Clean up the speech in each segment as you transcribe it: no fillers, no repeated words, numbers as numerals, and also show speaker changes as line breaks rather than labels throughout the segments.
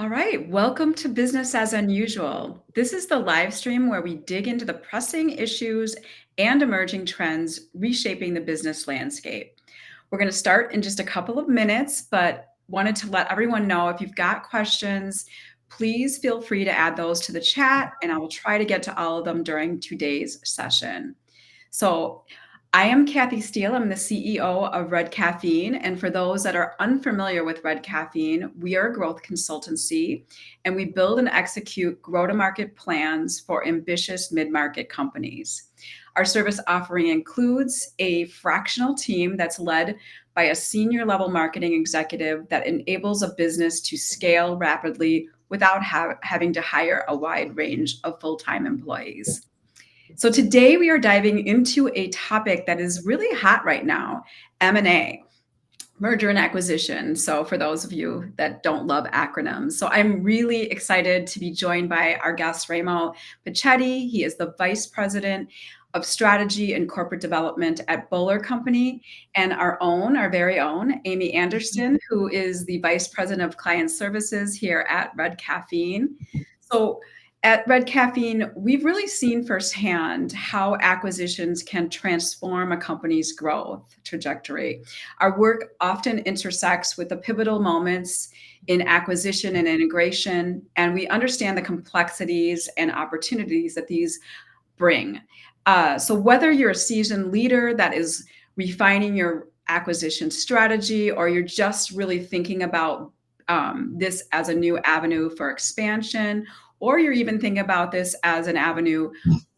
All right, welcome to Business as Unusual. This is the live stream where we dig into the pressing issues and emerging trends reshaping the business landscape. We're going to start in just a couple of minutes, but wanted to let everyone know if you've got questions, please feel free to add those to the chat, and I will try to get to all of them during today's session. So, I am Kathy Steele. I'm the CEO of Red Caffeine. And for those that are unfamiliar with Red Caffeine, we are a growth consultancy and we build and execute grow to market plans for ambitious mid market companies. Our service offering includes a fractional team that's led by a senior level marketing executive that enables a business to scale rapidly without having to hire a wide range of full time employees. So today we are diving into a topic that is really hot right now, M&A, merger and acquisition. So for those of you that don't love acronyms. So I'm really excited to be joined by our guest, Remo Picchietti. He is the Vice President of Strategy and Corporate Development at Boler Company, and our very own, Amy Anderson, who is the Vice President of Client Services here at Red Caffeine. So at Red Caffeine, we've really seen firsthand how acquisitions can transform a company's growth trajectory. Our work often intersects with the pivotal moments in acquisition and integration, and we understand the complexities and opportunities that these bring. So whether you're a seasoned leader that is refining your acquisition strategy, or you're just really thinking about this as a new avenue for expansion, or you're even thinking about this as an avenue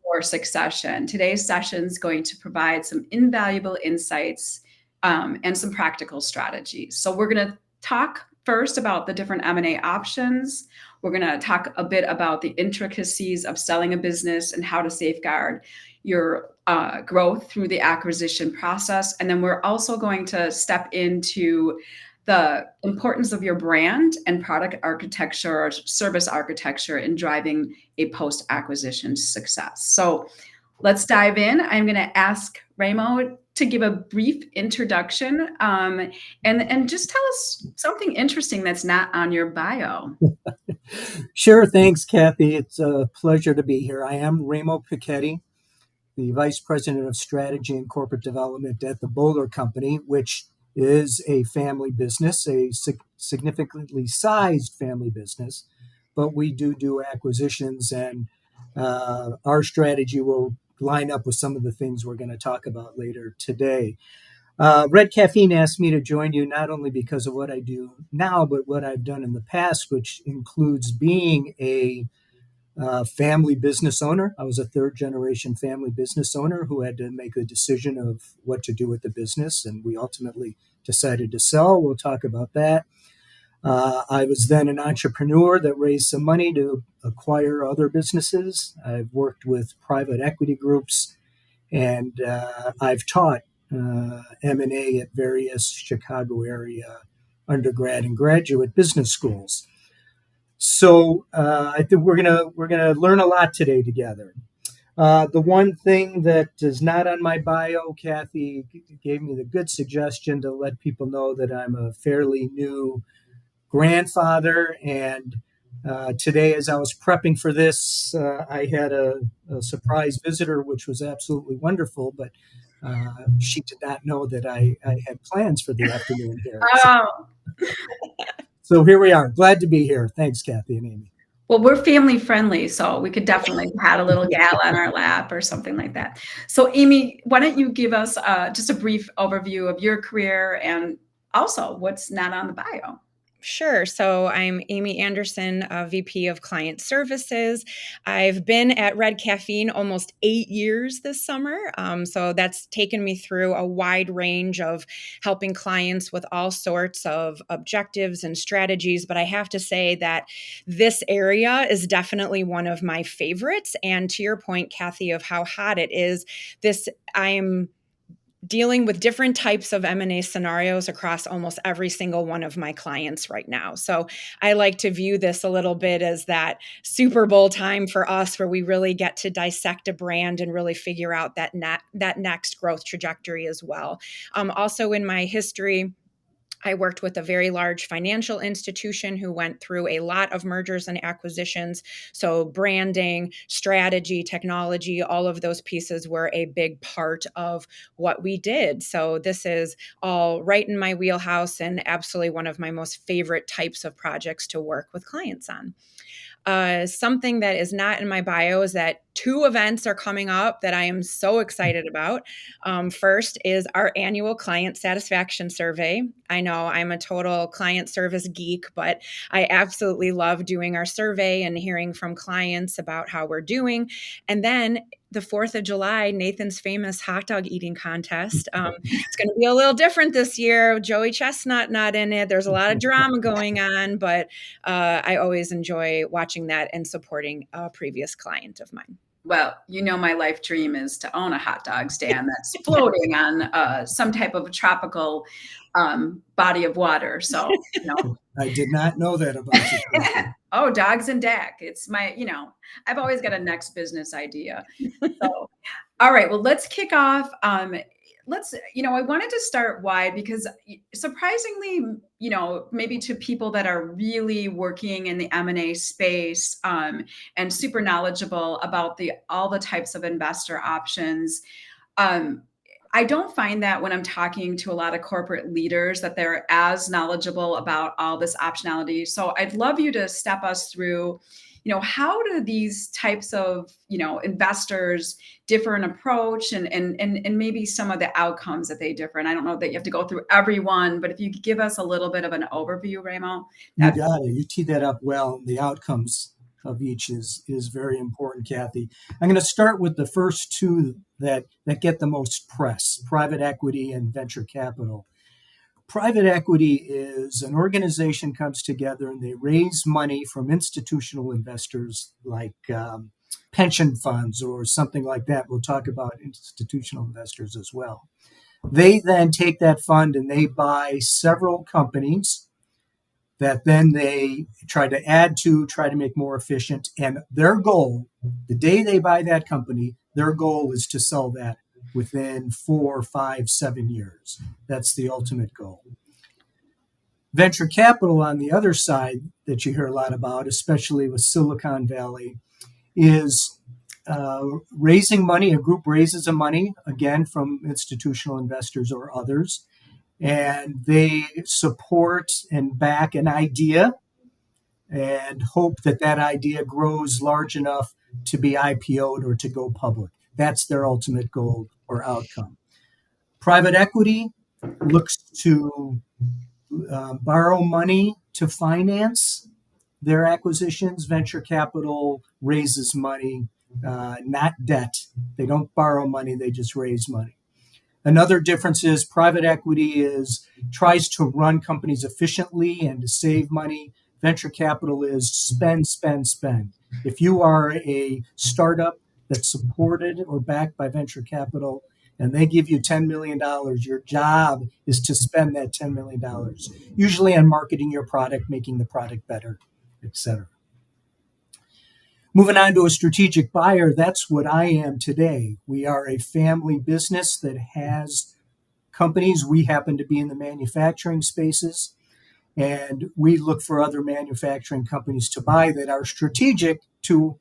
for succession, today's session is going to provide some invaluable insights and some practical strategies. So we're going to talk first about the different M&A options. We're going to talk a bit about the intricacies of selling a business and how to safeguard your growth through the acquisition process. And then we're also going to step into the importance of your brand and product architecture or service architecture in driving a post-acquisition success. So let's dive in. I'm going to ask Remo to give a brief introduction and just tell us something interesting that's not on your bio.
Sure. Thanks, Kathy. It's a pleasure to be here. I am Remo Picchietti, the Vice President of Strategy and Corporate Development at the Boler Company, which is a family business, a significantly sized family business, but we do acquisitions, and our strategy will line up with some of the things we're going to talk about later today. Red Caffeine asked me to join you not only because of what I do now, but what I've done in the past, which includes being a family business owner. I was a third generation family business owner who had to make a decision of what to do with the business, and we ultimately decided to sell. We'll talk about that. I was then an entrepreneur that raised some money to acquire other businesses. I've worked with private equity groups, and I've taught M&A at various Chicago area undergrad and graduate business schools. So I think we're gonna learn a lot today together. The one thing that is not on my bio, Kathy gave me the good suggestion to let people know that I'm a fairly new grandfather. And today, as I was prepping for this, I had a surprise visitor, which was absolutely wonderful. But she did not know that I had plans for the afternoon here.
Oh,
So here we are. Glad to be here. Thanks, Kathy and Amy.
well, we're family friendly, so we could definitely have had a little gal on our lap or something like that. So, Amy, why don't you give us just a brief overview of your career and also what's not on the bio?
Sure. So I'm Amy Anderson, VP of Client Services. I've been at Red Caffeine almost 8 years this summer. So that's taken me through a wide range of helping clients with all sorts of objectives and strategies. But I have to say that this area is definitely one of my favorites. And to your point, Kathy, of how hot it is, I'm dealing with different types of M&A scenarios across almost every single one of my clients right now. So I like to view this a little bit as that Super Bowl time for us, where we really get to dissect a brand and really figure out that next growth trajectory as well. Also in my history, I worked with a very large financial institution who went through a lot of mergers and acquisitions. So, branding, strategy, technology, all of those pieces were a big part of what we did. So, this is all right in my wheelhouse and absolutely one of my most favorite types of projects to work with clients on. Something that is not in my bio is that 2 events are coming up that I am so excited about. First is our annual client satisfaction survey. I know I'm a total client service geek, but I absolutely love doing our survey and hearing from clients about how we're doing. And then the 4th of July, Nathan's famous hot dog eating contest. It's going to be a little different this year. Joey Chestnut not in it. There's a lot of drama going on, but I always enjoy watching that and supporting a previous client of mine.
Well, my life dream is to own a hot dog stand that's floating on some type of tropical body of water. So,
I did not know that about you.
oh, dogs and DAC. It's my, I've always got a next business idea. So, all right, well, let's kick off. I wanted to start wide because surprisingly, maybe to people that are really working in the M&A space and super knowledgeable about all the types of investor options. I don't find that when I'm talking to a lot of corporate leaders that they're as knowledgeable about all this optionality. So I'd love you to step us through, how do these types of, investors differ in approach and maybe some of the outcomes that they differ. And I don't know that you have to go through every one, but if you could give us a little bit of an overview, Remo.
You got it. You teed that up well. The outcomes of each is very important, Kathy. I'm going to start with the first two that get the most press: private equity and venture capital. Private equity is an organization comes together and they raise money from institutional investors like pension funds or something like that. We'll talk about institutional investors as well. They then take that fund and they buy several companies that then they try to add to, try to make more efficient. And their goal, the day they buy that company, their goal is to sell that within 4, 5, 7 years. That's the ultimate goal. Venture capital on the other side that you hear a lot about, especially with Silicon Valley, is raising money. A group raises the money, again, from institutional investors or others, and they support and back an idea and hope that that idea grows large enough to be IPO'd or to go public. That's their ultimate goal or outcome. Private equity looks to borrow money to finance their acquisitions. Venture capital raises money, not debt. They don't borrow money, they just raise money. Another difference is private equity tries to run companies efficiently and to save money. Venture capital is spend, spend, spend. If you are a startup that's supported or backed by venture capital and they give you $10 million, your job is to spend that $10 million, usually on marketing your product, making the product better, etc. Moving on to a strategic buyer, that's what I am today. We are a family business that has companies. We happen to be in the manufacturing spaces, and we look for other manufacturing companies to buy that are strategic to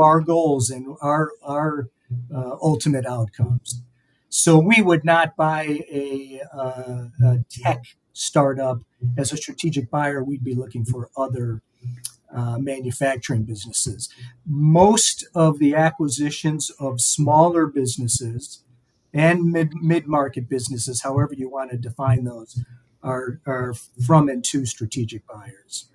our goals and our ultimate outcomes. So we would not buy a tech startup as a strategic buyer. We'd be looking for other manufacturing businesses. Most of the acquisitions of smaller businesses and mid-market businesses, however you want to define those, are from and to strategic buyers.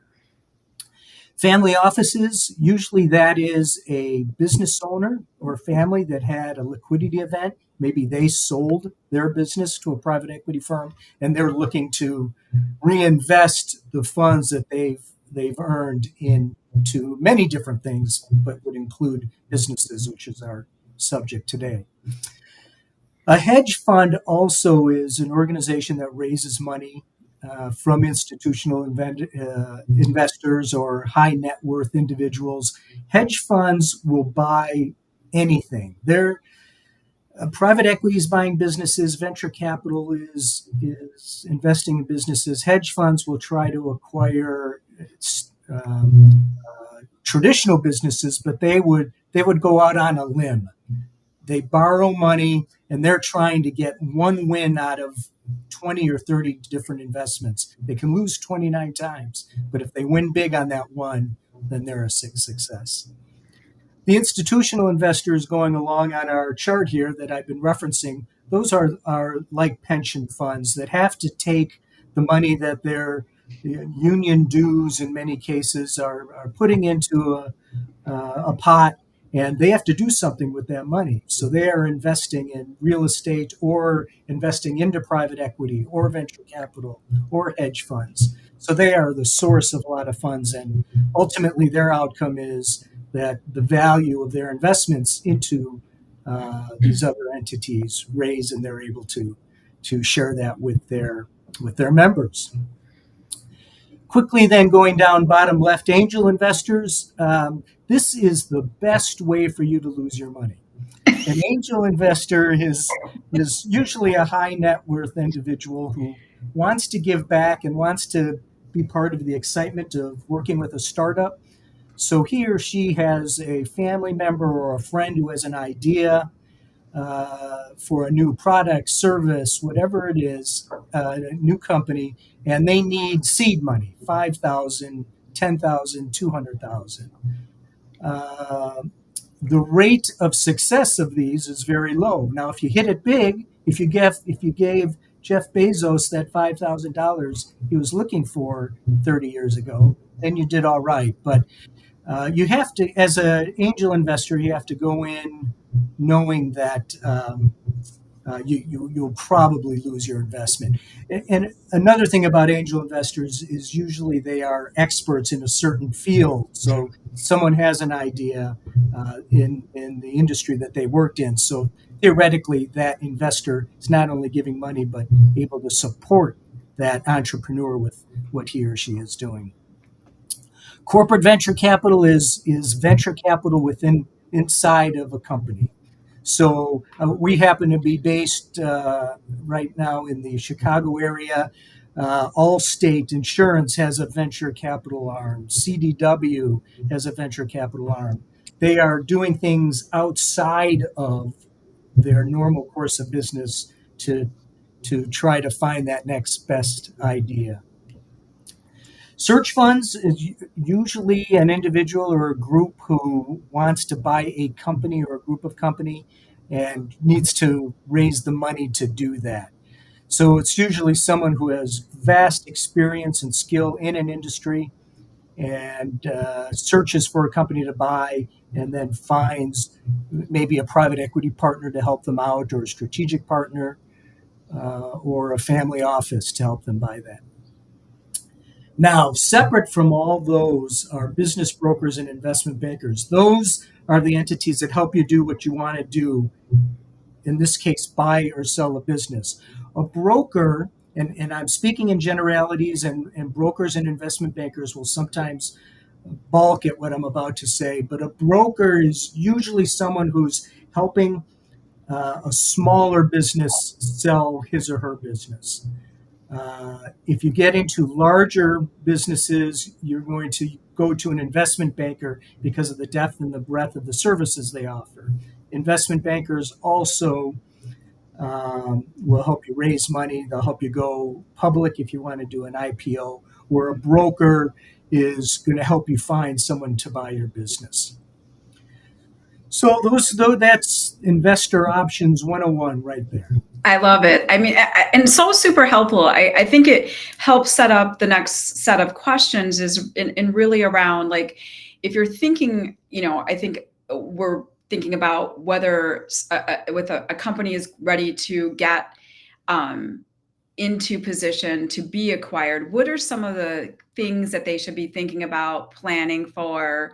Family offices, usually that is a business owner or family that had a liquidity event. Maybe they sold their business to a private equity firm and they're looking to reinvest the funds that they've earned into many different things, but would include businesses, which is our subject today. A hedge fund also is an organization that raises money from institutional investors or high net worth individuals. Hedge funds will buy anything. Private equity is buying businesses. Venture capital is investing in businesses. Hedge funds will try to acquire traditional businesses, but they would go out on a limb. They borrow money and they're trying to get one win out of 20 or 30 different investments. They can lose 29 times, but if they win big on that one, then they're a success. The institutional investors going along on our chart here that I've been referencing, those are like pension funds that have to take the money that their union dues in many cases are putting into a pot, and they have to do something with that money. So they are investing in real estate or investing into private equity or venture capital or hedge funds. So they are the source of a lot of funds, and ultimately their outcome is that the value of their investments into these other entities raise, and they're able to share that with their members. Quickly then going down bottom left, angel investors. This is the best way for you to lose your money. An angel investor is usually a high net worth individual who wants to give back and wants to be part of the excitement of working with a startup. So he or she has a family member or a friend who has an idea for a new product, service, whatever it is, a new company, and they need seed money, 5,000, 10,000, 200,000. The rate of success of these is very low. Now, if you hit it big, if you gave Jeff Bezos that $5,000 he was looking for 30 years ago, then you did all right. But you have to, as an angel investor, you have to go in knowing that you'll probably lose your investment. And another thing about angel investors is usually they are experts in a certain field. So someone has an idea in the industry that they worked in. So theoretically, that investor is not only giving money, but able to support that entrepreneur with what he or she is doing. Corporate venture capital is venture capital inside of a company. So we happen to be based right now in the Chicago area. Allstate Insurance has a venture capital arm. CDW has a venture capital arm. They are doing things outside of their normal course of business to try to find that next best idea. Search funds is usually an individual or a group who wants to buy a company or a group of company and needs to raise the money to do that. So it's usually someone who has vast experience and skill in an industry and searches for a company to buy and then finds maybe a private equity partner to help them out, or a strategic partner, or a family office to help them buy that. Now, separate from all those are business brokers and investment bankers. Those are the entities that help you do what you want to do, in this case, buy or sell a business. A broker, and I'm speaking in generalities, and brokers and investment bankers will sometimes balk at what I'm about to say, but a broker is usually someone who's helping a smaller business sell his or her business. If you get into larger businesses, you're going to go to an investment banker because of the depth and the breadth of the services they offer. Investment bankers also will help you raise money. They'll help you go public if you want to do an IPO, where a broker is going to help you find someone to buy your business. So that's Investor Options 101 right there.
I love it. I mean, and so super helpful. I think it helps set up the next set of questions is in really around, like, if you're thinking, I think we're thinking about whether with a company is ready to get into position to be acquired, what are some of the things that they should be thinking about, planning for?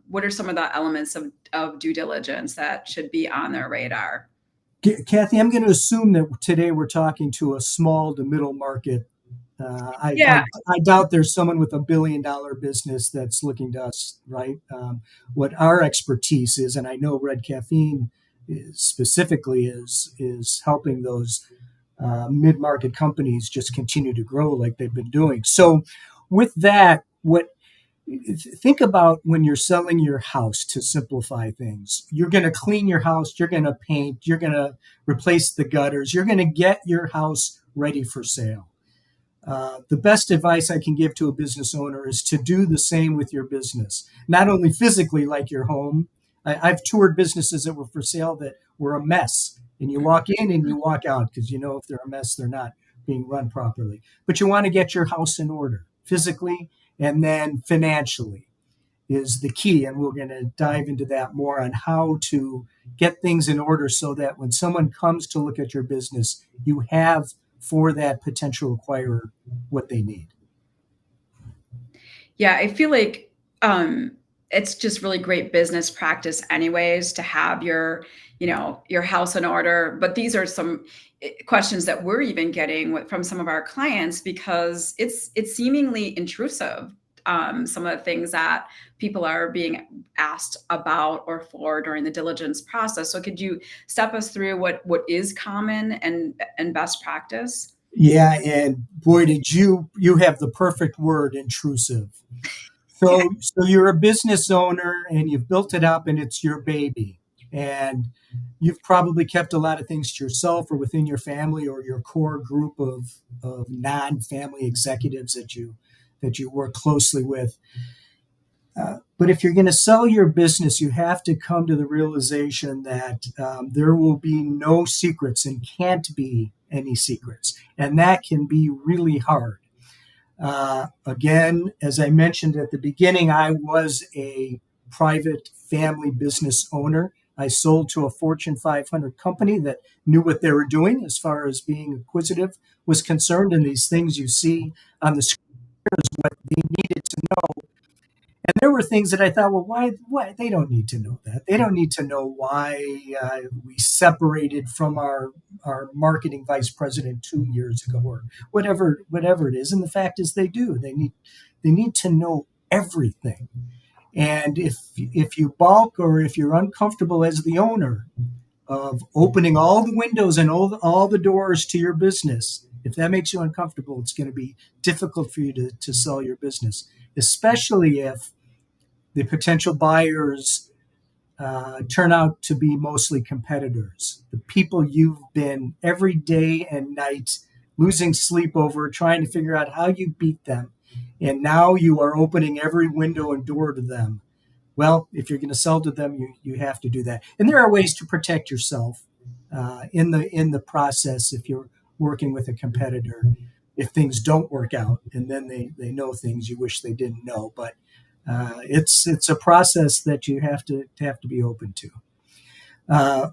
What are some of the elements of due diligence that should be on their radar?
Kathy, I'm going to assume that today we're talking to a small to middle market. I doubt there's someone with $1 billion business that's looking to us, right? What our expertise is, and I know Red Caffeine specifically is helping those mid-market companies just continue to grow like they've been doing. So with that, what think about when you're selling your house, to simplify things. You're going to clean your house, you're going to paint, you're going to replace the gutters, you're going to get your house ready for sale. The best advice I can give to a business owner is to do the same with your business, not only physically like your home. I've toured businesses that were for sale that were a mess, and you walk in and you walk out because you know if they're a mess, they're not being run properly. But you want to get your house in order physically, and then financially is the key. And we're going to dive into that more on how to get things in order so that when someone comes to look at your business, you have for that potential acquirer what they need.
Yeah, I feel like it's just really great business practice anyways to have your house in order. But these are some questions that we're even getting from some of our clients because it's seemingly intrusive. Some of the things that people are being asked about or for during the diligence process. So could you step us through what is common and best practice?
Yeah, and boy, did you have the perfect word, intrusive. So you're a business owner and you've built it up and it's your baby. And you've probably kept a lot of things to yourself or within your family or your core group of non-family executives that you work closely with. But if you're going to sell your business, you have to come to the realization that there will be no secrets and can't be any secrets. And that can be really hard. Again, as I mentioned at the beginning, I was a private family business owner. I sold to a Fortune 500 company that knew what they were doing as far as being acquisitive was concerned. And these things you see on the screen is what they needed to know. And there were things that I thought, well, why? They don't need to know that. They don't need to know why we separated from our marketing vice president 2 years ago, or whatever it is. And the fact is, they do. They need to know everything. And if you balk or if you're uncomfortable as the owner of opening all the windows and all the doors to your business, if that makes you uncomfortable, it's going to be difficult for you to sell your business, especially if the potential buyers turn out to be mostly competitors, the people you've been every day and night losing sleep over, trying to figure out how you beat them. And now you are opening every window and door to them. Well, if you're going to sell to them, you have to do that. And there are ways to protect yourself in the process if you're working with a competitor, if things don't work out and then they know things you wish they didn't know. But it's a process that you have to be open to.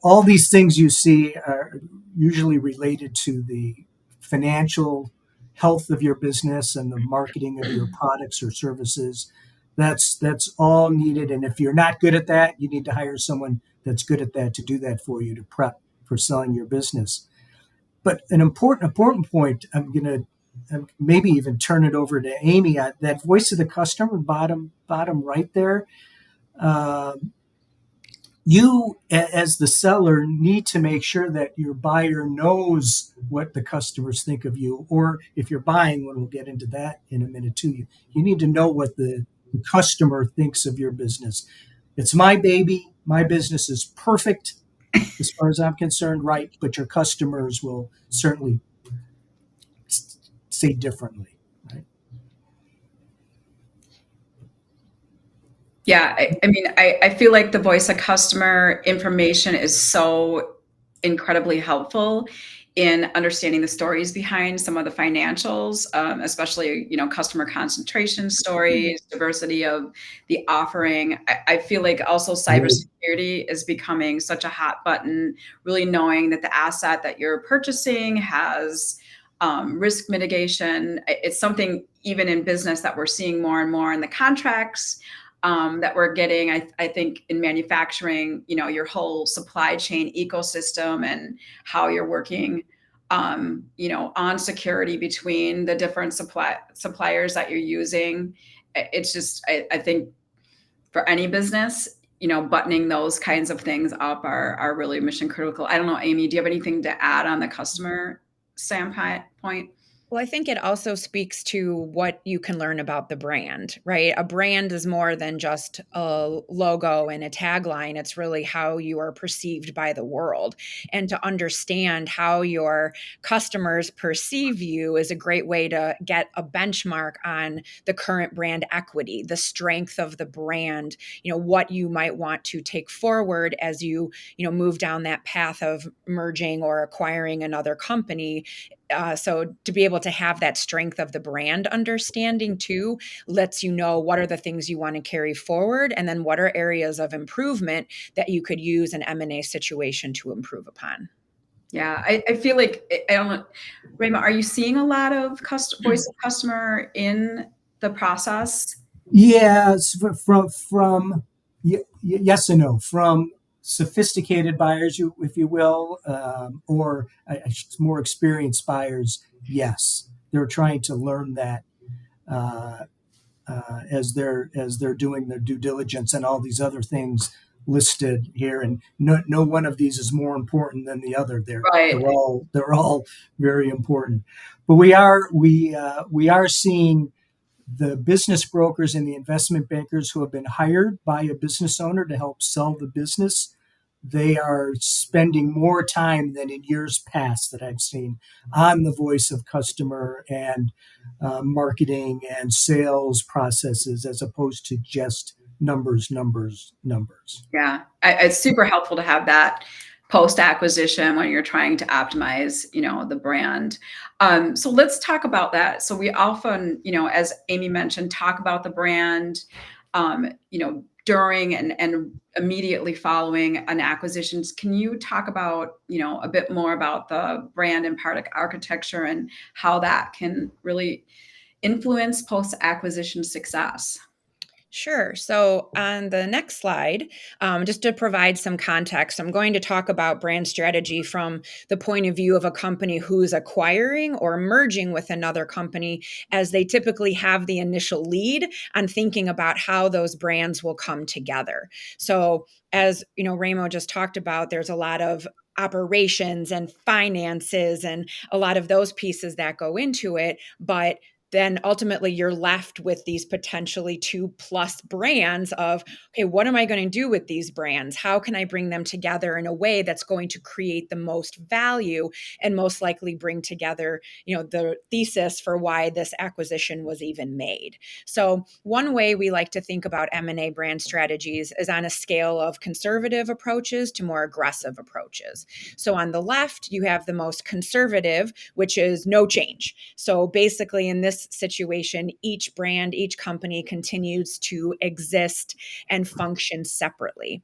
All these things you see are usually related to the financial health of your business and the marketing of your products or services. That's all needed. And if you're not good at that, you need to hire someone that's good at that to do that for you, to prep for selling your business. But an important point, I'm going to maybe even turn it over to Amy. That voice of the customer, bottom right there. You, as the seller, need to make sure that your buyer knows what the customers think of you. Or if you're buying, when we'll get into that in a minute too, you need to know what the customer thinks of your business. It's my baby. My business is perfect as far as I'm concerned, right? But your customers will certainly say differently, right?
Yeah, I mean, I feel like the voice of customer information is so incredibly helpful in understanding the stories behind some of the financials, especially, customer concentration stories, diversity of the offering. I feel like also cybersecurity is becoming such a hot button, really knowing that the asset that you're purchasing has risk mitigation. It's something even in business that we're seeing more and more in the contracts that we're getting. I think in manufacturing, your whole supply chain ecosystem and how you're working, on security between the different suppliers that you're using. It's just, I think for any business, buttoning those kinds of things up are really mission critical. I don't know, Amy, do you have anything to add on the customer standpoint?
Well, I think it also speaks to what you can learn about the brand, right? A brand is more than just a logo and a tagline. It's really how you are perceived by the world. And to understand how your customers perceive you is a great way to get a benchmark on the current brand equity, the strength of the brand, what you might want to take forward as move down that path of merging or acquiring another company. So to be able to have that strength of the brand understanding too lets you know what are the things you want to carry forward, and then what are areas of improvement that you could use an M&A situation to improve upon.
Yeah, I feel like, I don't know, Remo, are you seeing a lot of voice of customer in the process?
Yes, yes and no, from sophisticated buyers, if you will, or more experienced buyers. Yes, they're trying to learn that uh, as they're doing their due diligence and all these other things listed here. And no one of these is more important than the other. They're
Right.
all very important. But we are seeing the business brokers and the investment bankers who have been hired by a business owner to help sell the business. They are spending more time than in years past that I've seen on the voice of customer and marketing and sales processes, as opposed to just numbers, numbers, numbers.
Yeah, it's super helpful to have that post acquisition when you're trying to optimize, the brand. So let's talk about that. So we often, as Amy mentioned, talk about the brand, during and immediately following an acquisition. Can you talk about, a bit more about the brand and product architecture and how that can really influence post acquisition success?
Sure. So on the next slide, just to provide some context, I'm going to talk about brand strategy from the point of view of a company who's acquiring or merging with another company, as they typically have the initial lead on thinking about how those brands will come together. So as Remo just talked about, there's a lot of operations and finances and a lot of those pieces that go into it, but then ultimately you're left with these potentially 2+ brands of, okay, what am I going to do with these brands? How can I bring them together in a way that's going to create the most value and most likely bring together, the thesis for why this acquisition was even made? So one way we like to think about M&A brand strategies is on a scale of conservative approaches to more aggressive approaches. So on the left, you have the most conservative, which is no change. So basically in this situation, each brand, each company continues to exist and function separately.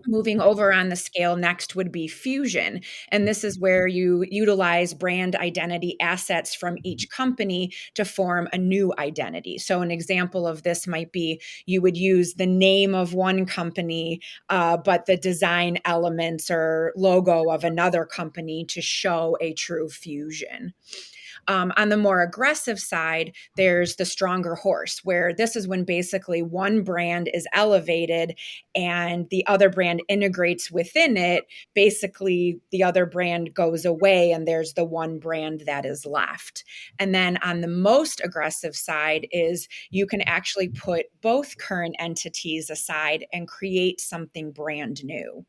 Moving over on the scale next would be fusion. And this is where you utilize brand identity assets from each company to form a new identity. So, an example of this might be you would use the name of one company, but the design elements or logo of another company to show a true fusion. On the more aggressive side, there's the stronger horse, where this is when basically one brand is elevated and the other brand integrates within it. Basically, the other brand goes away and there's the one brand that is left. And then on the most aggressive side is you can actually put both current entities aside and create something brand new.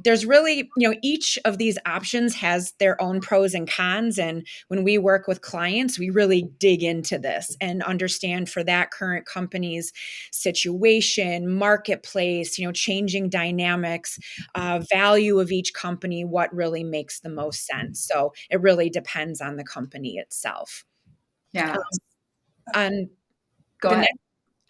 There's really, each of these options has their own pros and cons. And when we work with clients, we really dig into this and understand for that current company's situation, marketplace, changing dynamics, value of each company, what really makes the most sense. So it really depends on the company itself.
Yeah,
On
go
the
ahead.
next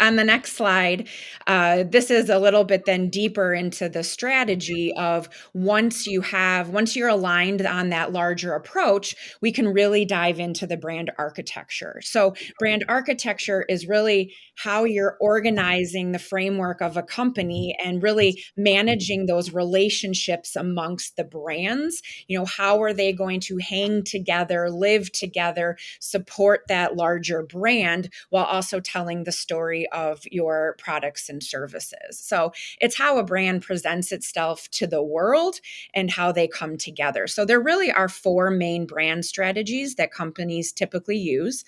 on the next slide, this is a little bit then deeper into the strategy of once you're aligned on that larger approach, we can really dive into the brand architecture. So brand architecture is really how you're organizing the framework of a company and really managing those relationships amongst the brands. How are they going to hang together, live together, support that larger brand while also telling the story of your products and services. So it's how a brand presents itself to the world and how they come together. So there really are four main brand strategies that companies typically use.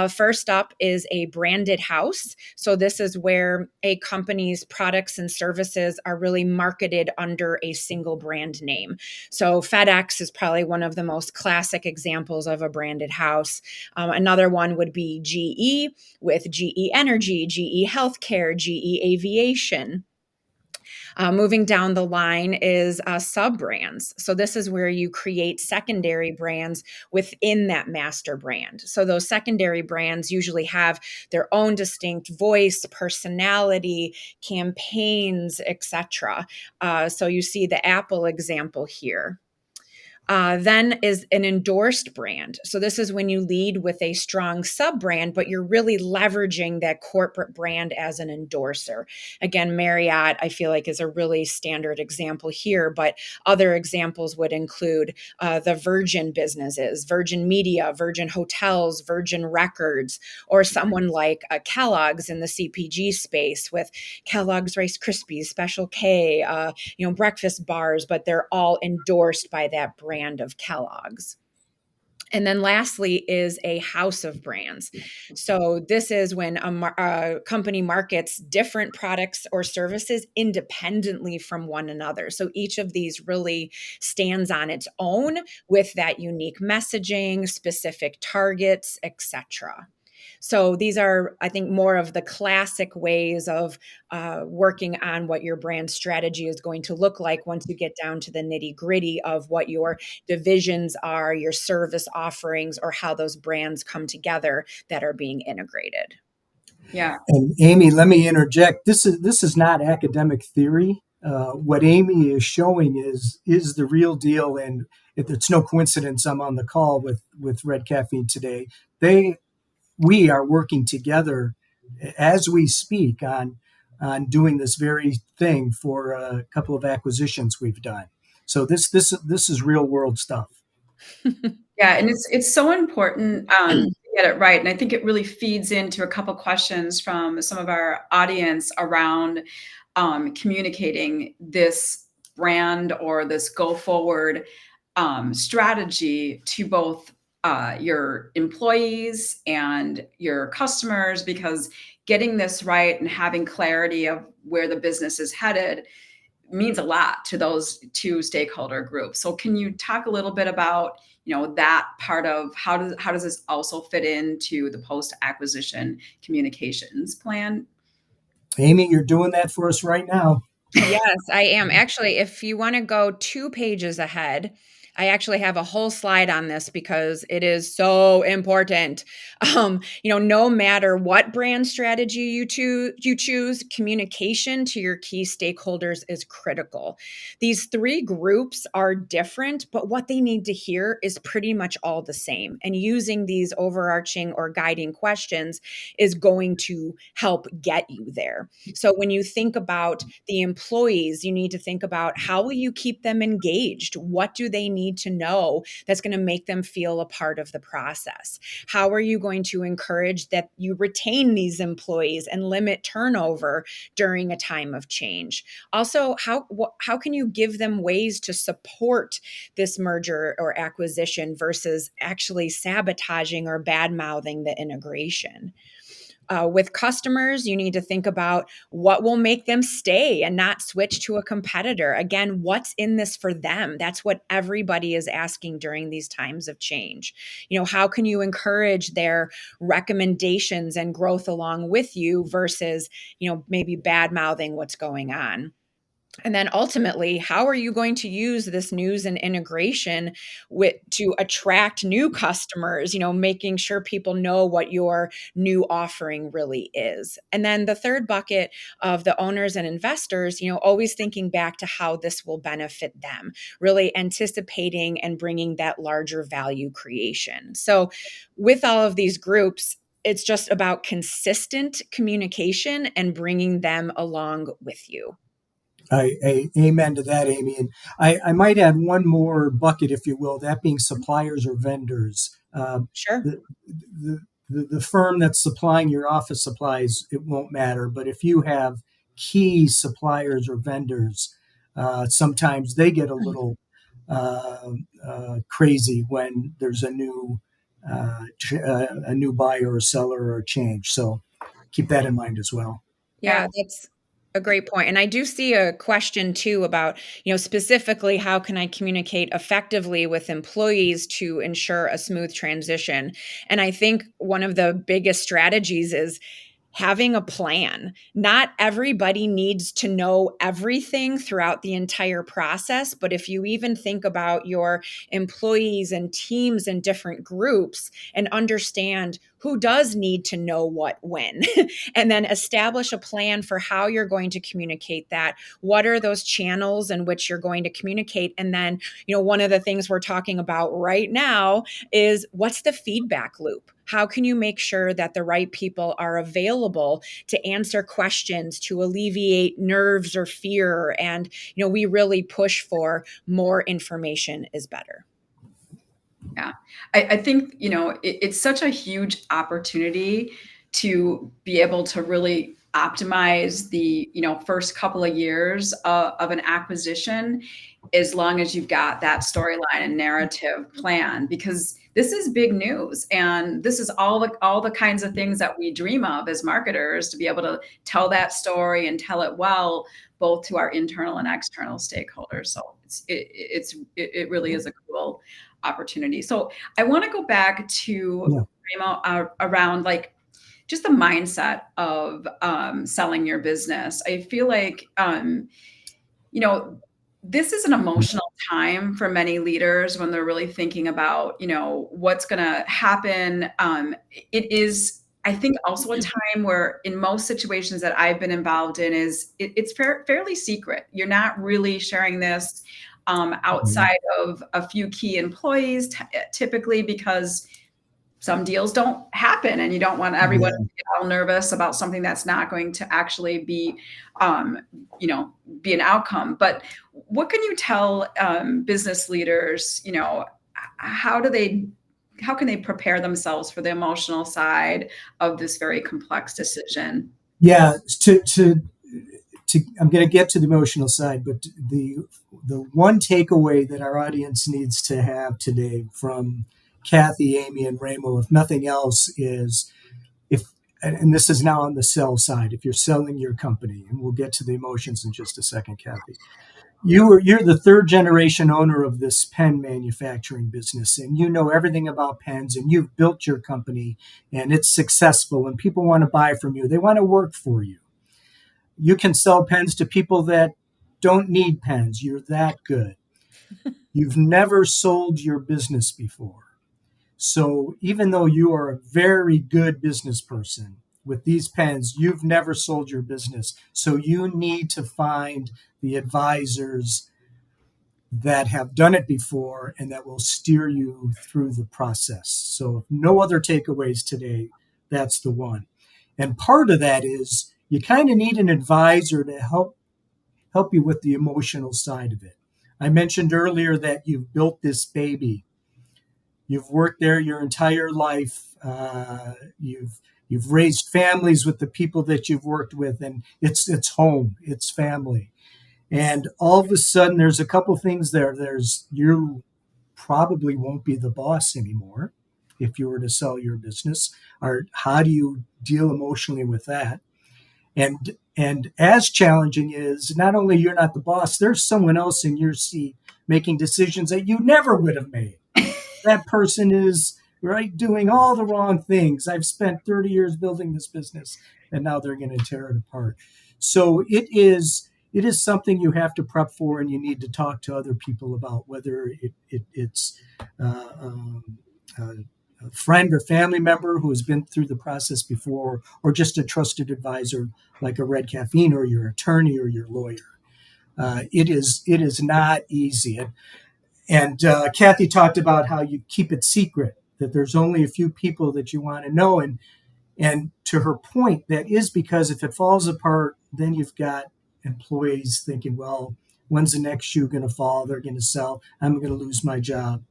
First up is a branded house. So this is where a company's products and services are really marketed under a single brand name. So FedEx is probably one of the most classic examples of a branded house. Another one would be GE with GE Energy, GE Healthcare, GE Aviation. Moving down the line is sub brands. So, this is where you create secondary brands within that master brand. So, those secondary brands usually have their own distinct voice, personality, campaigns, etc. So, you see the Apple example here. Then is an endorsed brand. So this is when you lead with a strong sub brand, but you're really leveraging that corporate brand as an endorser. Again, Marriott, I feel like, is a really standard example here, but other examples would include the Virgin businesses, Virgin Media, Virgin Hotels, Virgin Records, or someone like Kellogg's in the CPG space with Kellogg's Rice Krispies, Special K, breakfast bars, but they're all endorsed by that brand of Kellogg's. And then lastly is a house of brands. So this is when a company markets different products or services independently from one another. So each of these really stands on its own with that unique messaging, specific targets, etc. So these are, I think, more of the classic ways of working on what your brand strategy is going to look like once you get down to the nitty gritty of what your divisions are, your service offerings, or how those brands come together that are being integrated.
Yeah.
And Amy, let me interject. This is not academic theory. What Amy is showing is the real deal, and it's no coincidence I'm on the call with Red Caffeine today. We are working together as we speak on doing this very thing for a couple of acquisitions we've done. So this is real world stuff.
Yeah, and it's so important to get it right, and I think it really feeds into a couple questions from some of our audience around communicating this brand or this go forward strategy to both your employees and your customers, because getting this right and having clarity of where the business is headed means a lot to those two stakeholder groups. So can you talk a little bit about, that part of how does this also fit into the post acquisition communications plan?
Amy, you're doing that for us right now.
Yes, I am. Actually, if you want to go 2 pages ahead, I actually have a whole slide on this because it is so important. No matter what brand strategy you choose, communication to your key stakeholders is critical. These three groups are different, but what they need to hear is pretty much all the same. And using these overarching or guiding questions is going to help get you there. So when you think about the employees, you need to think about how will you keep them engaged? What do they need to know that's going to make them feel a part of the process? How are you going to encourage that you retain these employees and limit turnover during a time of change? Also, how can you give them ways to support this merger or acquisition versus actually sabotaging or bad mouthing the integration? With customers, you need to think about what will make them stay and not switch to a competitor. Again, what's in this for them? That's what everybody is asking during these times of change. How can you encourage their recommendations and growth along with you versus, maybe bad mouthing what's going on? And then ultimately, how are you going to use this news and integration to attract new customers, making sure people know what your new offering really is? And then the third bucket of the owners and investors, always thinking back to how this will benefit them, really anticipating and bringing that larger value creation. So with all of these groups, it's just about consistent communication and bringing them along with you.
I amen to that, Amy. And I might add one more bucket, if you will, that being suppliers or vendors.
Sure.
The the firm that's supplying your office supplies, it won't matter. But if you have key suppliers or vendors, sometimes they get a little crazy when there's a new buyer or seller or change. So keep that in mind as well.
Yeah.
Yeah, that's a great point. And I do see a question too about, specifically how can I communicate effectively with employees to ensure a smooth transition? And I think one of the biggest strategies is having a plan. Not everybody needs to know everything throughout the entire process, but if you even think about your employees and teams and different groups and understand who does need to know what when, and then establish a plan for how you're going to communicate that. What are those channels in which you're going to communicate? And then, one of the things we're talking about right now is what's the feedback loop? How can you make sure that the right people are available to answer questions, to alleviate nerves or fear? And, we really push for more information is better.
Yeah. I think, it's such a huge opportunity to be able to really optimize the, first couple of years of an acquisition, as long as you've got that storyline and narrative plan, because this is big news. And this is all the kinds of things that we dream of as marketers, to be able to tell that story and tell it well, both to our internal and external stakeholders. So it really is a cool opportunity. So I want to go back to Remo, around like just the mindset of selling your business. I feel like this is an emotional time for many leaders when they're really thinking about what's going to happen. It is, I think, also a time where, in most situations that I've been involved in, it's fairly secret. You're not really sharing this outside of a few key employees, typically, because some deals don't happen and you don't want everyone to get all nervous about something that's not going to actually be be an outcome. But what can you tell business leaders, how can they prepare themselves for the emotional side of this very complex decision?
Yeah, I'm going to get to the emotional side, but the one takeaway that our audience needs to have today from Kathy, Amy, and Remo, if nothing else, is and this is now on the sell side, if you're selling your company, and we'll get to the emotions in just a second, Kathy. You're the third generation owner of this pen manufacturing business, and you know everything about pens, and you've built your company, and it's successful, and people want to buy from you. They want to work for you. You can sell pens to people that don't need pens. You're that good. You've never sold your business before. So even though you are a very good business person with these pens, you've never sold your business. So you need to find the advisors that have done it before and that will steer you through the process. So if no other takeaways today, that's the one. And part of that is you kind of need an advisor to help you with the emotional side of it. I mentioned earlier that you've built this baby. You've worked there your entire life. You've raised families with the people that you've worked with, and it's home, it's family. And all of a sudden, there's a couple things there. You probably won't be the boss anymore if you were to sell your business. Or how do you deal emotionally with that? And as challenging is, not only you're not the boss, there's someone else in your seat making decisions that you never would have made. That person is doing all the wrong things. I've spent 30 years building this business, and now they're going to tear it apart. So it is something you have to prep for, and you need to talk to other people about, whether it's a friend or family member who has been through the process before, or just a trusted advisor like a Red Caffeine or your attorney or your lawyer. It is not easy. And Kathy talked about how you keep it secret, that there's only a few people that you want to know. And to her point, that is because if it falls apart, then you've got employees thinking, well, when's the next shoe going to fall? They're going to sell. I'm going to lose my job.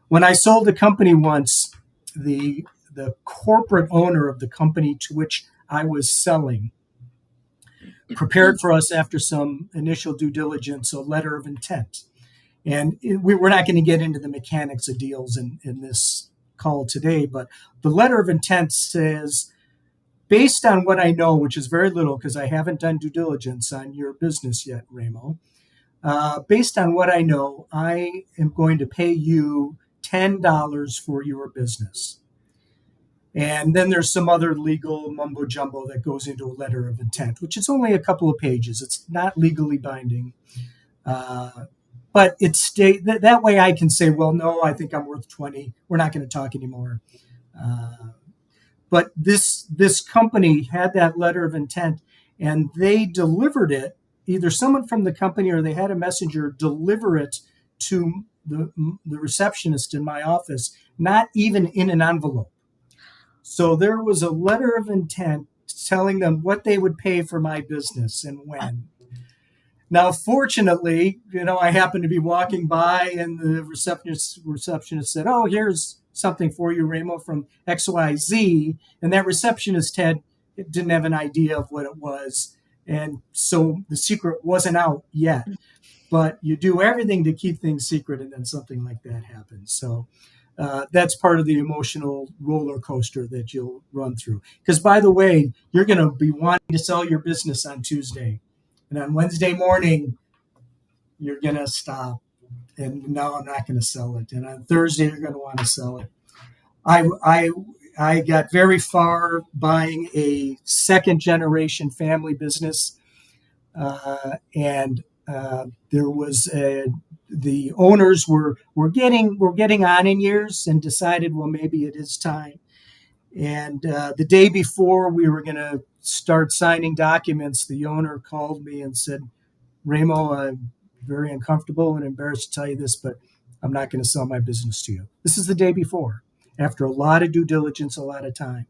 When I sold a company once, the the corporate owner of the company to which I was selling prepared for us after some initial due diligence, a letter of intent. And we're not going to get into the mechanics of deals in this call today, but the letter of intent says, based on what I know, which is very little because I haven't done due diligence on your business yet, Remo, based on what I know, I am going to pay you $10 for your business. And then there's some other legal mumbo jumbo that goes into a letter of intent, which is only a couple of pages. It's not legally binding. But it's that way I can say, well, no, I think I'm worth 20. We're not going to talk anymore. But this company had that letter of intent, and they delivered it. Either someone from the company or they had a messenger deliver it to the receptionist in my office, not even in an envelope. So there was a letter of intent telling them what they would pay for my business and when. Now, fortunately, I happened to be walking by, and the receptionist said, "Oh, here's something for you, Remo, from XYZ." And that receptionist didn't have an idea of what it was, and so the secret wasn't out yet. But you do everything to keep things secret, and then something like that happens. So that's part of the emotional roller coaster that you'll run through. Because, by the way, you're going to be wanting to sell your business on Tuesday. And on Wednesday morning, you're going to stop. And no, I'm not going to sell it. And on Thursday, you're going to want to sell it. I got very far buying a second generation family business. And there was the owners were getting on in years and decided, well, maybe it is time. And the day before we were going to start signing documents, the owner called me and said, "Remo, I'm very uncomfortable and embarrassed to tell you this, but I'm not going to sell my business to you." This is the day before, after a lot of due diligence, a lot of time.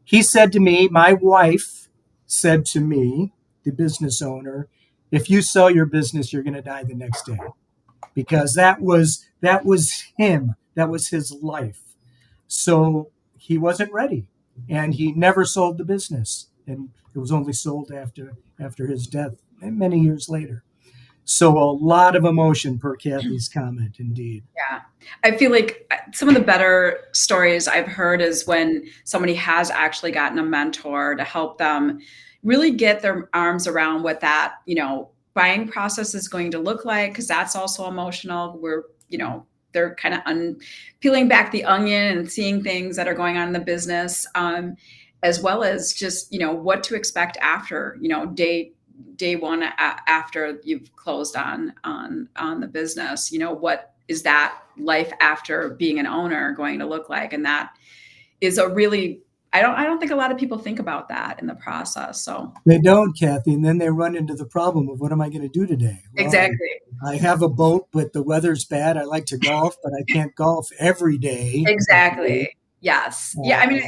He said to me, my wife said to me, the business owner, "If you sell your business, you're going to die the next day." Because that was him. That was his life. So he wasn't ready, and he never sold the business, and it was only sold after his death many years later. So a lot of emotion per Kathy's comment, indeed.
Yeah. I feel like some of the better stories I've heard is when somebody has actually gotten a mentor to help them really get their arms around what that, buying process is going to look like, because that's also emotional. They're kind of peeling back the onion and seeing things that are going on in the business, as well as just, what to expect after, day one after you've closed on the business. What is that life after being an owner going to look like? And that is a really, I don't think a lot of people think about that in the process. So
they don't, Kathy, and then they run into the problem of, what am I going to do today? Well,
exactly.
I have a boat, but the weather's bad. I like to golf, but I can't golf every day.
Exactly. Yes. Yeah. I mean,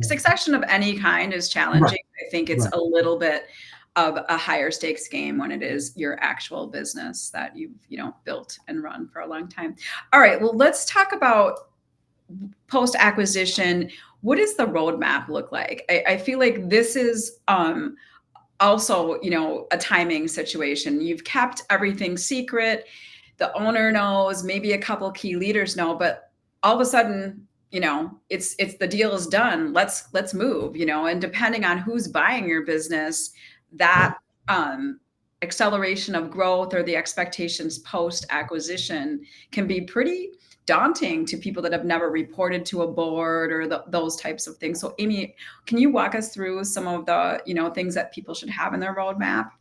succession of any kind is challenging. Right. I think it's a little bit of a higher stakes game when it is your actual business that you've, built and run for a long time. All right. Well, let's talk about post-acquisition. What does the roadmap look like? I feel like this is also, a timing situation. You've kept everything secret. The owner knows, maybe a couple key leaders know, but all of a sudden, it's the deal is done. Let's move, and depending on who's buying your business, that acceleration of growth or the expectations post acquisition can be pretty daunting to people that have never reported to a board or those types of things. So Amy, can you walk us through some of the, things that people should have in their roadmap?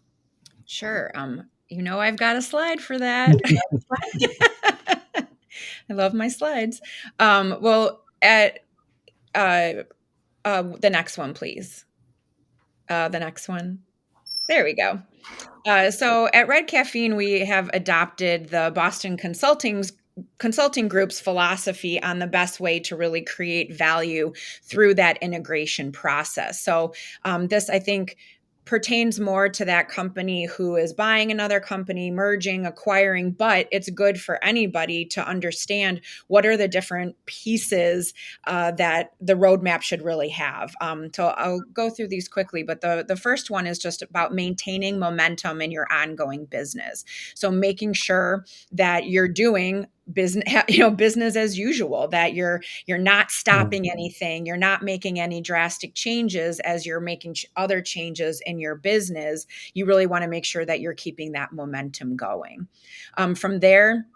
Sure. I've got a slide for that. I love my slides. Well, at the next one, please. The next one. There we go. So at Red Caffeine, we have adopted the Boston Consulting Group's philosophy on the best way to really create value through that integration process. So this, I think, pertains more to that company who is buying another company, merging, acquiring, but it's good for anybody to understand what are the different pieces that the roadmap should really have. So I'll go through these quickly, but the first one is just about maintaining momentum in your ongoing business. So making sure that you're doing business as usual, that you're not stopping anything, you're not making any drastic changes as you're making other changes in your business. You really want to make sure that you're keeping that momentum going. From there,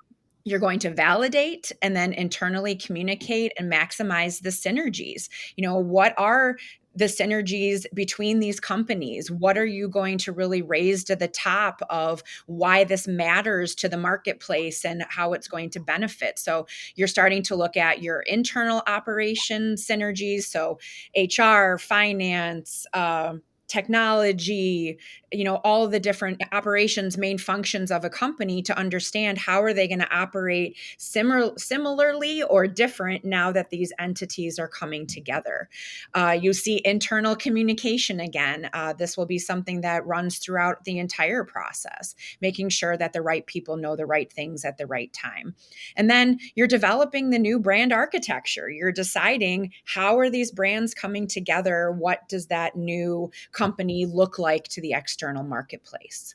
you're going to validate and then internally communicate and maximize the synergies. What are the synergies between these companies? What are you going to really raise to the top of why this matters to the marketplace and how it's going to benefit? So you're starting to look at your internal operation synergies. So HR, finance, technology, all of the different operations, main functions of a company, to understand how are they going to operate similarly or different now that these entities are coming together. You see internal communication again. This will be something that runs throughout the entire process, making sure that the right people know the right things at the right time. And then you're developing the new brand architecture. You're deciding how are these brands coming together? What does that new company look like to the external marketplace?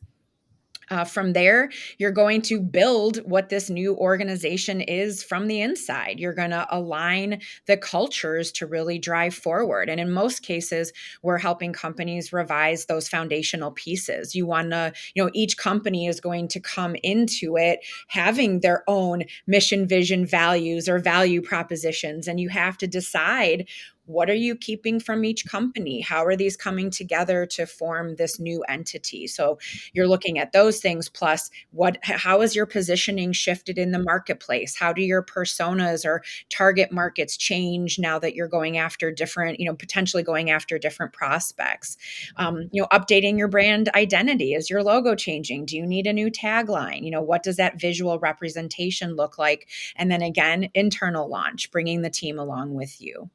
From there, you're going to build what this new organization is from the inside. You're going to align the cultures to really drive forward. And in most cases, we're helping companies revise those foundational pieces. You want to, each company is going to come into it having their own mission, vision, values, or value propositions. And you have to decide, what are you keeping from each company? How are these coming together to form this new entity? So you're looking at those things, plus how is your positioning shifted in the marketplace? How do your personas or target markets change now that you're going after different, potentially going after different prospects? Updating your brand identity. Is your logo changing? Do you need a new tagline? What does that visual representation look like? And then again, internal launch, bringing the team along with you.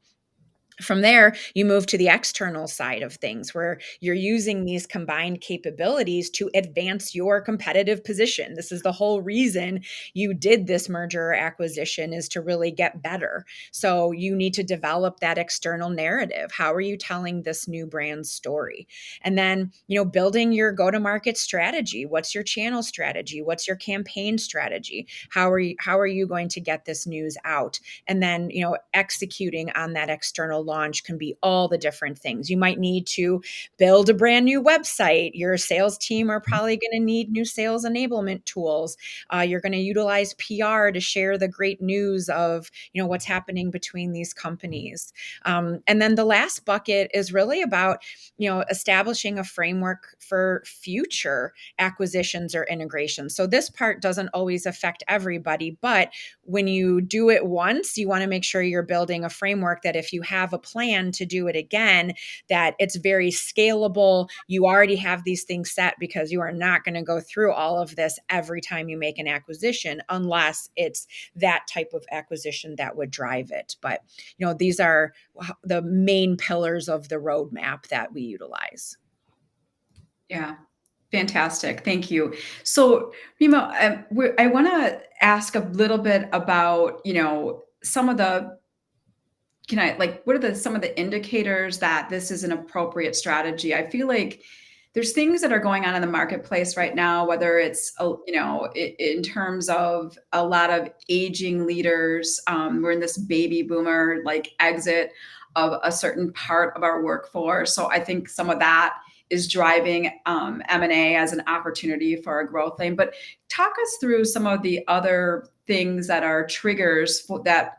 From there, you move to the external side of things where you're using these combined capabilities to advance your competitive position. This is the whole reason you did this merger or acquisition, is to really get better. So you need to develop that external narrative. How are you telling this new brand story? And then, building your go-to-market strategy. What's your channel strategy? What's your campaign strategy? How are you going to get this news out? And then, executing on that external launch can be all the different things. You might need to build a brand new website. Your sales team are probably going to need new sales enablement tools. You're going to utilize PR to share the great news of, what's happening between these companies. And then the last bucket is really about, establishing a framework for future acquisitions or integrations. So this part doesn't always affect everybody, but when you do it once, you want to make sure you're building a framework that if you have a plan to do it again, that it's very scalable. You already have these things set, because you are not going to go through all of this every time you make an acquisition, unless it's that type of acquisition that would drive it. But, these are the main pillars of the roadmap that we utilize.
Yeah. Fantastic. Thank you. So, Remo, I want to ask a little bit about, some of the, what are some of the indicators that this is an appropriate strategy? I feel like there's things that are going on in the marketplace right now, whether it's, in terms of a lot of aging leaders. We're in this baby boomer exit of a certain part of our workforce. So I think some of that is driving M&A as an opportunity for a growth lane. But talk us through some of the other things that are triggers that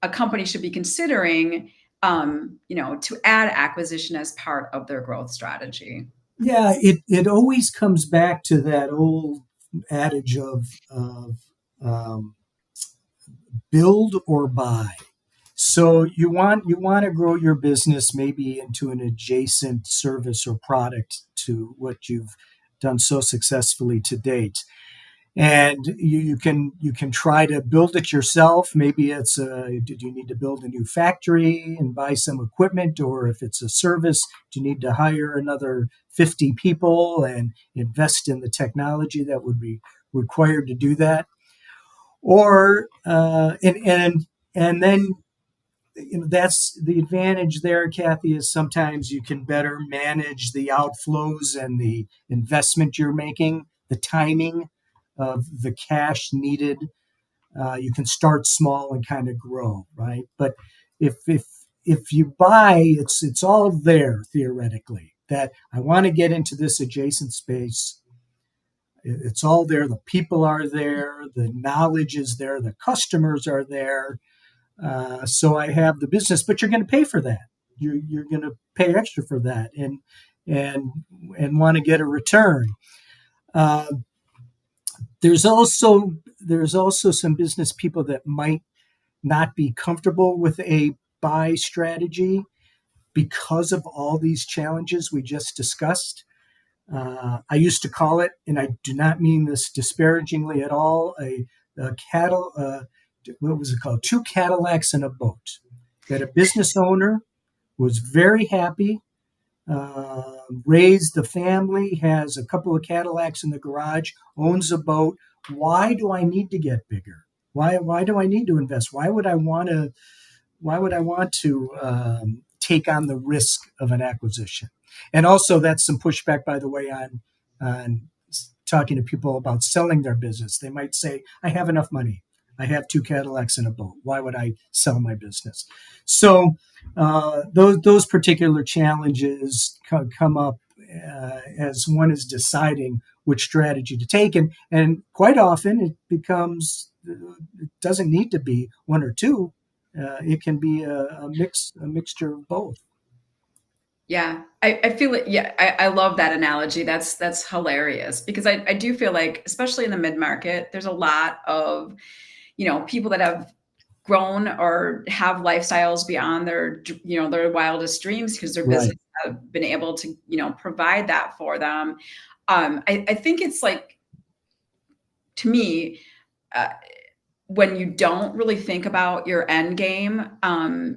a company should be considering, to add acquisition as part of their growth strategy.
Yeah, it always comes back to that old adage of build or buy. So you want to grow your business maybe into an adjacent service or product to what you've done so successfully to date. and you can try to build it yourself. Maybe it's did you need to build a new factory and buy some equipment, or if it's a service, do you need to hire another 50 people and invest in the technology that would be required to do that? Or and then that's the advantage there, Kathy, is sometimes you can better manage the outflows and the investment you're making, the timing of the cash needed. You can start small and kind of grow, right? But if you buy, it's all there theoretically. That I want to get into this adjacent space. It's all there. The people are there. The knowledge is there. The customers are there. So I have the business, but you're going to pay for that. You're going to pay extra for that, and and want to get a return. Uh, there's also some business people that might not be comfortable with a buy strategy because of all these challenges we just discussed. I used to call it, and I do not mean this disparagingly at all, a cattle. What was it called? Two Cadillacs and a boat. That a business owner was very happy, raised the family, has a couple of Cadillacs in the garage, owns a boat. Why do I need to get bigger? Why do I need to invest? Why would I want to take on the risk of an acquisition? And also, that's some pushback, by the way, on talking to people about selling their business. They might say, "I have enough money. I have two Cadillacs and a boat. Why would I sell my business?" So those particular challenges come up as one is deciding which strategy to take, and quite often it doesn't need to be one or two. It can be a mixture of both.
Yeah, I feel it. Yeah, I love that analogy. That's hilarious because I do feel like, especially in the mid market, there's a lot of people that have grown or have lifestyles beyond their wildest dreams because their
Right.
business have been able to provide that for them. I think it's like, to me, uh, when you don't really think about your end game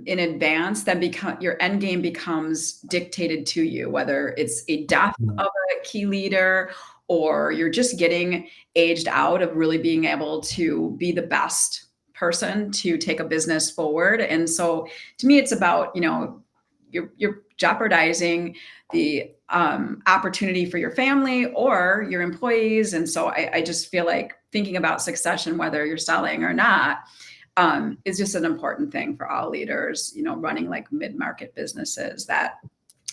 in advance, then your end game becomes dictated to you, whether it's a death
Yeah.
of a key leader or you're just getting aged out of really being able to be the best person to take a business forward. And so to me, it's about, you're jeopardizing the opportunity for your family or your employees. And so I just feel like thinking about succession, whether you're selling or not, is just an important thing for all leaders, running like mid-market businesses, that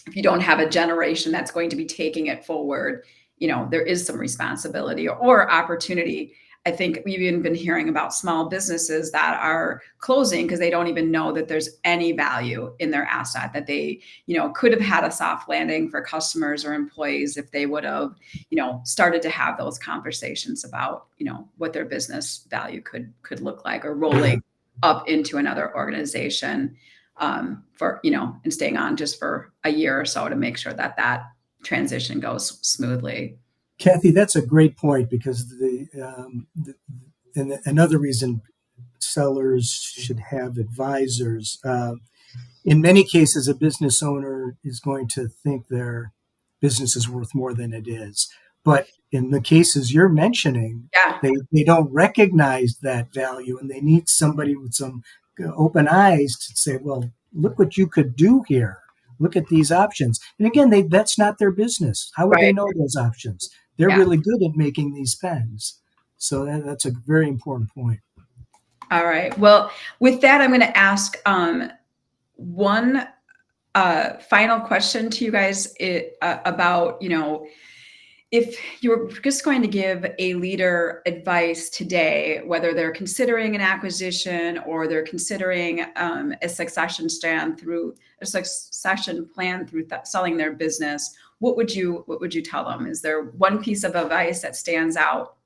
if you don't have a generation that's going to be taking it forward, there is some responsibility or opportunity. I think we've even been hearing about small businesses that are closing because they don't even know that there's any value in their asset, that they, could have had a soft landing for customers or employees if they would have, started to have those conversations about, what their business value could look like, or rolling up into another organization and staying on just for a year or so to make sure that that transition goes smoothly.
Kathy, that's a great point because another reason sellers should have advisors. In many cases, a business owner is going to think their business is worth more than it is. But in the cases you're mentioning,
Yeah,
they don't recognize that value, and they need somebody with some open eyes to say, well, look what you could do here. Look at these options. And again, that's not their business. How would they
right.
know those options? They're
Yeah.
really good at making these pens. So that's a very important point.
All right. Well, with that, I'm going to ask one final question to you guys about, if you were just going to give a leader advice today, whether they're considering an acquisition or they're considering a succession plan through selling their business, what would you tell them? Is there one piece of advice that stands out?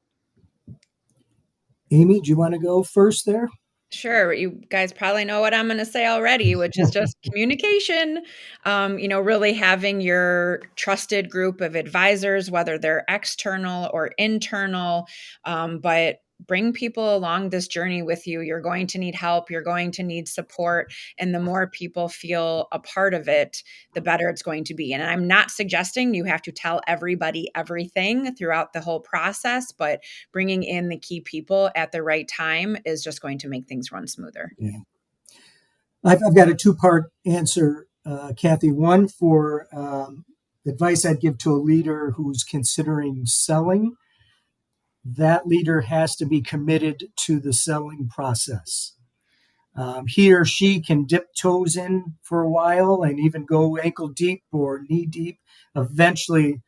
Amy, do you want to go first there?
Sure. You guys probably know what I'm going to say already, which is just communication. Really having your trusted group of advisors, whether they're external or internal, but bring people along this journey with you. You're going to need help. You're going to need support. And the more people feel a part of it, the better it's going to be. And I'm not suggesting you have to tell everybody everything throughout the whole process, but bringing in the key people at the right time is just going to make things run smoother.
Yeah. I've got a two-part answer, Kathy. One for advice I'd give to a leader who's considering selling. That leader has to be committed to the selling process. He or she can dip toes in for a while and even go ankle deep or knee deep. Eventually,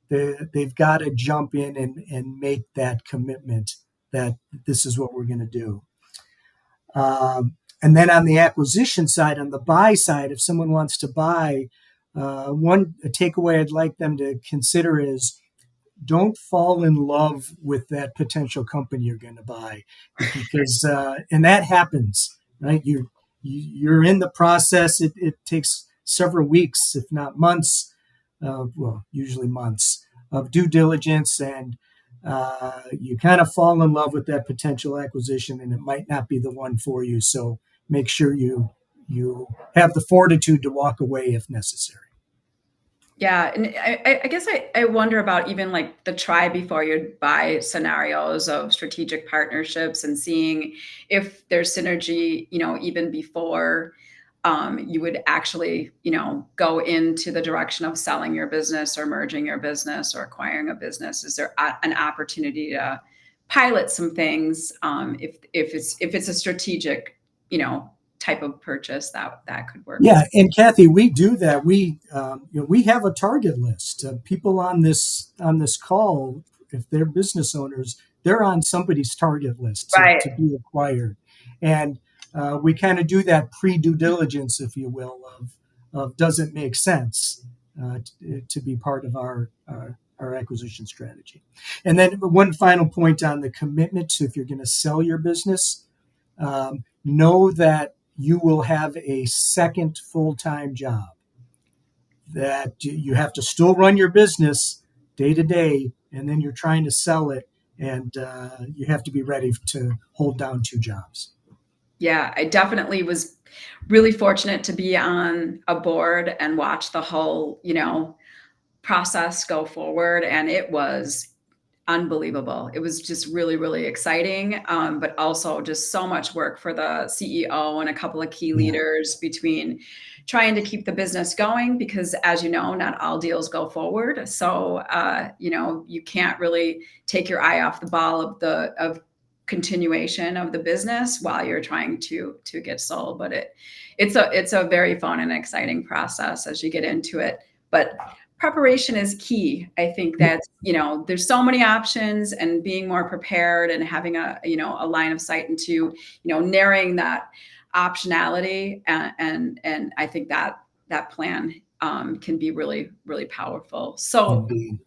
they've got to jump in and make that commitment that this is what we're going to do. And then on the acquisition side, on the buy side, if someone wants to buy, a takeaway I'd like them to consider is don't fall in love with that potential company you're going to buy, because and that happens, right? You're in the process. It takes several weeks, if not months, well, usually months of due diligence, and you kind of fall in love with that potential acquisition, and it might not be the one for you. So make sure you have the fortitude to walk away if necessary.
Yeah, and I guess I wonder about even like the try before you buy scenarios of strategic partnerships and seeing if there's synergy, even before you would actually, go into the direction of selling your business or merging your business or acquiring a business. Is there an opportunity to pilot some things if it's a strategic, type of purchase that could work?
Yeah, and Kathy, we do that. We have a target list. People on this call, if they're business owners, they're on somebody's target list
Right.
to be acquired, and we kind of do that pre due diligence, if you will, of does it make sense to be part of our acquisition strategy. And then one final point on the commitment to if you're going to sell your business, know that you will have a second full-time job, that you have to still run your business day to day, and then you're trying to sell it, and you have to be ready to hold down two jobs.
Yeah, I definitely was really fortunate to be on a board and watch the whole, process go forward. And it was unbelievable. It was just really, really exciting, but also just so much work for the CEO and a couple of key
Yeah.
leaders between trying to keep the business going because, as you know, not all deals go forward. So, you can't really take your eye off the ball of continuation of the business while you're trying to get sold. But it's a very fun and exciting process as you get into it. But preparation is key. I think that, there's so many options and being more prepared and having a line of sight into, narrowing that optionality. And I think that plan can be really, really powerful. So
Indeed.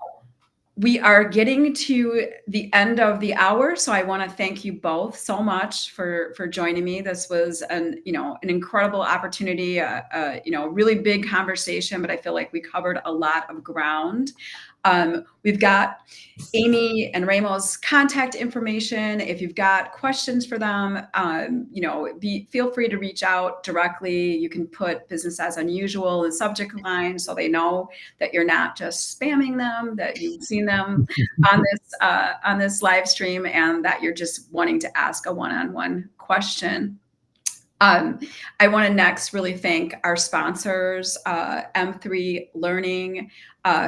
we are getting to the end of the hour, so I want to thank you both so much for joining me. This was an incredible opportunity, really big conversation, but I feel like we covered a lot of ground. We've got Amy and Remo's contact information. If you've got questions for them, feel free to reach out directly. You can put business as unusual in the subject line so they know that you're not just spamming them, that you've seen them on this live stream, and that you're just wanting to ask a one-on-one question. I want to next really thank our sponsors, M3 Learning,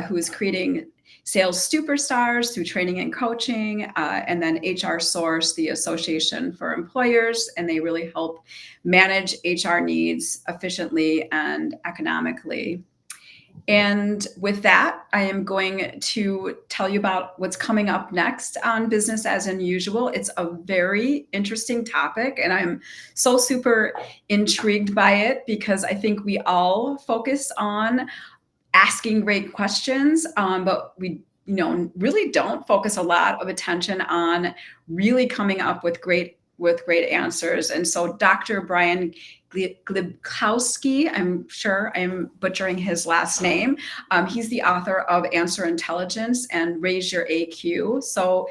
who is creating sales superstars through training and coaching, and then HR Source, the Association for Employers, and they really help manage HR needs efficiently and economically. And with that, I am going to tell you about what's coming up next on Business as Unusual. It's a very interesting topic, and I'm so super intrigued by it because I think we all focus on asking great questions, but we really don't focus a lot of attention on really coming up with great with great answers. And so Dr. Brian Glibkowski, I'm sure I'm butchering his last name. He's the author of Answer Intelligence and Raise Your AQ. So,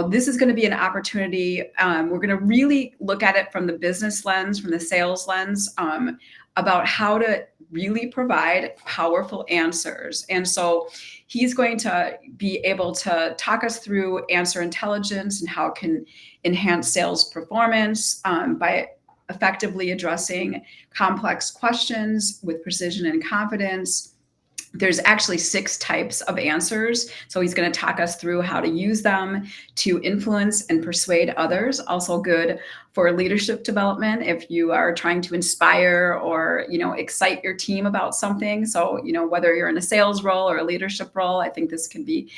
this is going to be an opportunity. We're going to really look at it from the business lens, from the sales lens, about how to really provide powerful answers. And so he's going to be able to talk us through answer intelligence and how it can enhance sales performance by effectively addressing complex questions with precision and confidence. There's actually 6 types of answers. So he's going to talk us through how to use them to influence and persuade others. Also good for leadership development if you are trying to inspire or, excite your team about something. So, whether you're in a sales role or a leadership role, I think this can be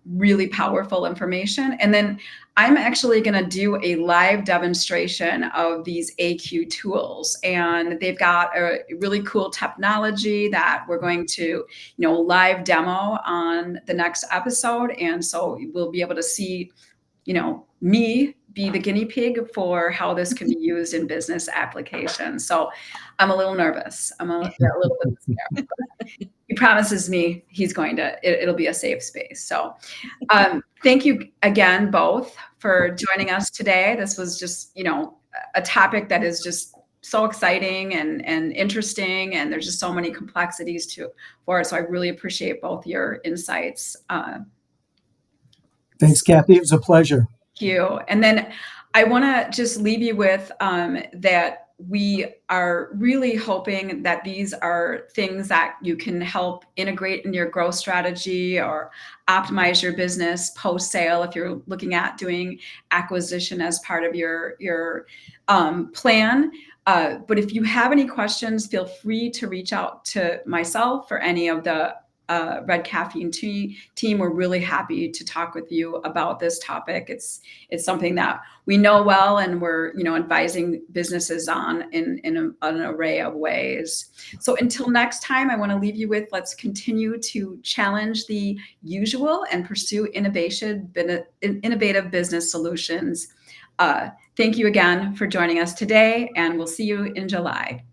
really powerful information. And then I'm actually going to do a live demonstration of these AQ tools, and they've got a really cool technology that we're going to, live demo on the next episode. And so we'll be able to see, me be the guinea pig for how this can be used in business applications. So I'm a little nervous. I'm a little bit scared. He promises me it'll be a safe space. So thank you again, both, for joining us today. This was just, a topic that is just so exciting and interesting, and there's just so many complexities for it. So I really appreciate both your insights.
Thanks, Kathy. It was a pleasure.
Thank you. And then I want to just leave you with that we are really hoping that these are things that you can help integrate in your growth strategy or optimize your business post-sale if you're looking at doing acquisition as part of your plan. But if you have any questions, feel free to reach out to myself or any of the Red Caffeine team. We're really happy to talk with you about this topic. It's something that we know well, and we're advising businesses on in an array of ways. So until next time, I want to leave you with, let's continue to challenge the usual and pursue innovative business solutions. Thank you again for joining us today, and we'll see you in July.